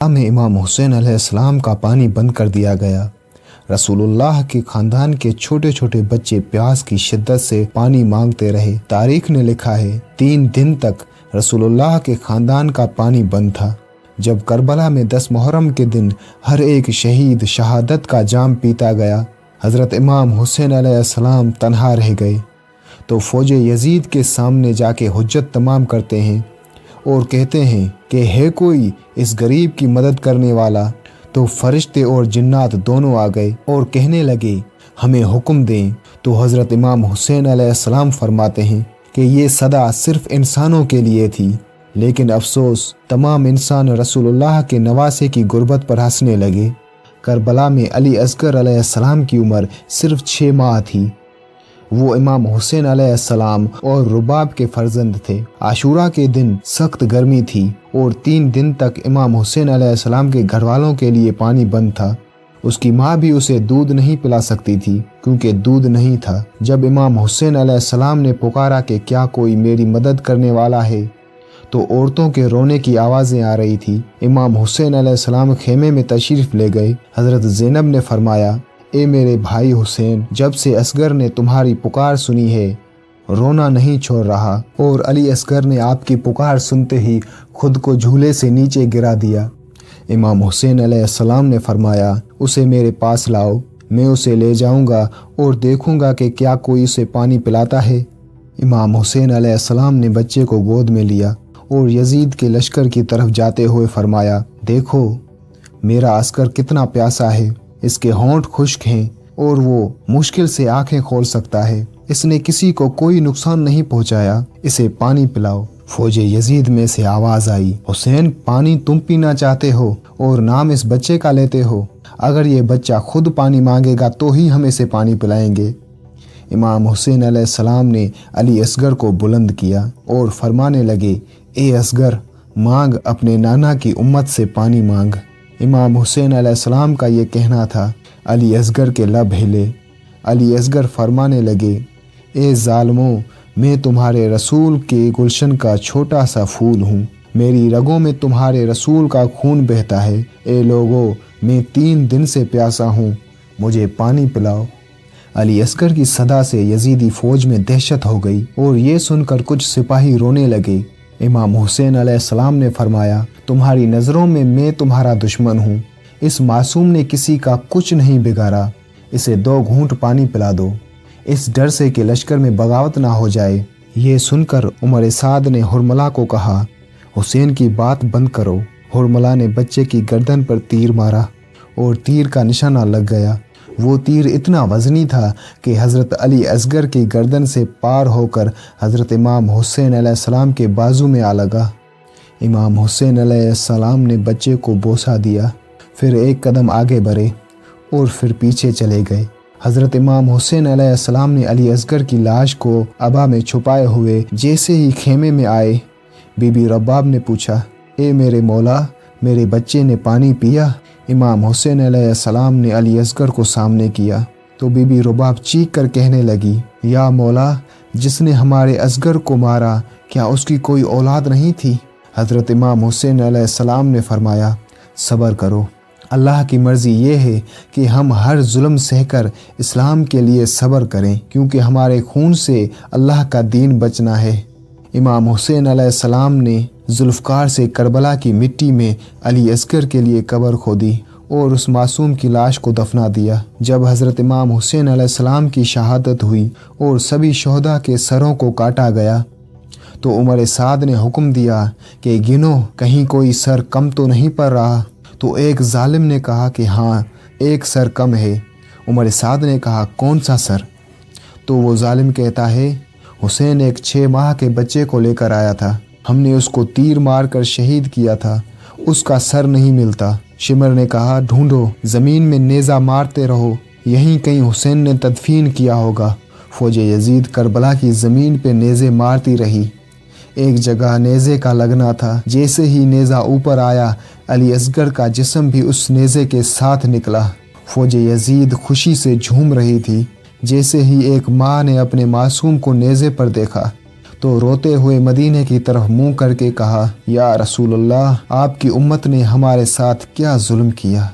میں امام حسین علیہ السلام کا پانی بند کر دیا گیا۔ رسولullah کے خاندان کے چھوٹے چھوٹے بچے پیاس کی شدت سے پانی مانگتے رہے۔ تاریخ نے لکھا ہے 3 دن تک رسولullah کے خاندان کا پانی بند تھا۔ جب کربلا میں 10 محرم کے دن ہر ایک شہید شہادت کا جام پیتا گیا، حضرت امام حسین علیہ السلام تنہا رہ گئے تو فوج یزید کے سامنے جا کے حجت تمام کرتے ہیں اور کہتے ہیں کہ ہے کوئی اس غریب کی مدد کرنے والا، تو فرشتے اور جنات دونوں آ گئے اور کہنے لگے ہمیں حکم دیں۔ تو حضرت امام حسین علیہ السلام فرماتے ہیں کہ یہ صدا صرف انسانوں کے لیے تھی، لیکن افسوس تمام انسان رسولullah کے نواسے کی غربت پر ہنسنے لگے۔ کربلا میں علی اصغر علیہ السلام کی عمر صرف 6 ماہ تھی۔ وہ امام حسین علیہ السلام اور رباب کے فرزند تھے۔ عاشورہ کے دن سخت گرمی تھی اور 3 دن تک امام حسین علیہ السلام کے گھر والوں کے لیے پانی بند تھا۔ اس کی ماں بھی اسے دودھ نہیں پلا سکتی تھی کیونکہ دودھ نہیں تھا۔ جب امام حسین علیہ السلام نے پکارا کہ کیا کوئی میری مدد کرنے والا ہے، تو عورتوں کے رونے کی آوازیں آ رہی تھی۔ امام حسین علیہ السلام خیمے میں تشریف لے گئے۔ حضرت زینب نے فرمایا، اے میرے بھائی حسین، جب سے اصغر نے تمہاری پکار سنی ہے رونا نہیں چھوڑ رہا، اور علی اصغر نے آپ کی پکار سنتے ہی خود کو جھولے سے نیچے گرا دیا۔ امام حسین علیہ السلام نے فرمایا، اسے میرے پاس لاؤ، میں اسے لے جاؤں گا اور دیکھوں گا کہ کیا کوئی اسے پانی پلاتا ہے۔ امام حسین علیہ السلام نے بچے کو گود میں لیا اور یزید کے لشکر کی طرف جاتے ہوئے فرمایا، دیکھو میرا عسکر کتنا پیاسا ہے، اس کے ہونٹ خشک ہیں اور وہ مشکل سے آنکھیں کھول سکتا ہے، اس نے کسی کو کوئی نقصان نہیں پہنچایا، اسے پانی پلاؤ۔ فوج یزید میں سے آواز آئی، حسین پانی تم پینا چاہتے ہو اور نام اس بچے کا لیتے ہو، اگر یہ بچہ خود پانی مانگے گا تو ہی ہم اسے پانی پلائیں گے۔ امام حسین علیہ السلام نے علی اصغر کو بلند کیا اور فرمانے لگے، اے اصغر مانگ، اپنے نانا کی امت سے پانی مانگ۔ امام حسین علیہ السلام کا یہ کہنا تھا۔ علی اصغر کے لب ہلے۔ علی اصغر فرمانے لگے، اے ظالموں، میں تمہارے رسول کے گلشن کا چھوٹا سا پھول ہوں، میری رگوں میں تمہارے رسول کا خون بہتا ہے، اے لوگو میں 3 دن سے پیاسا ہوں، مجھے پانی پلاؤ۔ علی اصغر کی صدا سے یزیدی فوج میں دہشت ہو گئی اور یہ سن کر کچھ سپاہی رونے لگے۔ امام حسین علیہ السلام نے فرمایا، تمہاری نظروں میں میں تمہارا دشمن ہوں، اس معصوم نے کسی کا کچھ نہیں بگاڑا، اسے 2 گھونٹ پانی پلا دو، اس ڈر سے کہ لشکر میں بغاوت نہ ہو جائے۔ یہ سن کر عمر سعد نے حرملہ کو کہا، حسین کی بات بند کرو۔ حرملہ نے بچے کی گردن پر تیر مارا اور تیر کا نشانہ لگ گیا۔ وہ تیر اتنا وزنی تھا کہ حضرت علی اصغر کی گردن سے پار ہو کر حضرت امام حسین علیہ السلام کے بازو میں آ لگا۔ امام حسین علیہ السلام نے بچے کو بوسہ دیا، پھر 1 قدم آگے بڑھے اور پھر پیچھے چلے گئے۔ حضرت امام حسین علیہ السلام نے علی اصغر کی لاش کو عبا میں چھپائے ہوئے جیسے ہی خیمے میں آئے، بی بی رباب نے پوچھا، اے میرے مولا، میرے بچے نے پانی پیا؟ امام حسین علیہ السلام نے علی اصغر کو سامنے کیا تو بی بی رباب چیخ کر کہنے لگی، یا مولا، جس نے ہمارے اصغر کو مارا کیا اس کی کوئی اولاد نہیں تھی؟ حضرت امام حسین علیہ السلام نے فرمایا، صبر کرو، اللہ کی مرضی یہ ہے کہ ہم ہر ظلم سہ کر اسلام کے لیے صبر کریں، کیونکہ ہمارے خون سے اللہ کا دین بچنا ہے۔ امام حسین علیہ السلام نے ذوالفقار سے کربلا کی مٹی میں علی اصغر کے لیے قبر کھودی اور اس معصوم کی لاش کو دفنا دیا۔ جب حضرت امام حسین علیہ السلام کی شہادت ہوئی اور سبھی شہداء کے سروں کو کاٹا گیا تو عمر سعد نے حکم دیا کہ گنو، کہیں کوئی سر کم تو نہیں پڑ رہا؟ تو ایک ظالم نے کہا کہ ہاں، 1 سر کم ہے۔ عمر سعد نے کہا، کون سا سر؟ تو وہ ظالم کہتا ہے، حسین ایک 6 ماہ کے بچے کو لے کر آیا تھا، ہم نے اس کو تیر مار کر شہید کیا تھا، اس کا سر نہیں ملتا۔ شمر نے کہا، ڈھونڈو، زمین میں نیزہ مارتے رہو، یہیں کہیں حسین نے تدفین کیا ہوگا۔ فوج یزید کربلا کی زمین پہ نیزے مارتی رہی، ایک جگہ نیزے کا لگنا تھا، جیسے ہی نیزہ اوپر آیا علی اصغر کا جسم بھی اس نیزے کے ساتھ نکلا۔ فوج یزید خوشی سے جھوم رہی تھی، جیسے ہی ایک ماں نے اپنے معصوم کو نیزے پر دیکھا تو روتے ہوئے مدینے کی طرف منہ کر کے کہا، یا رسول اللہ، آپ کی امت نے ہمارے ساتھ کیا ظلم کیا؟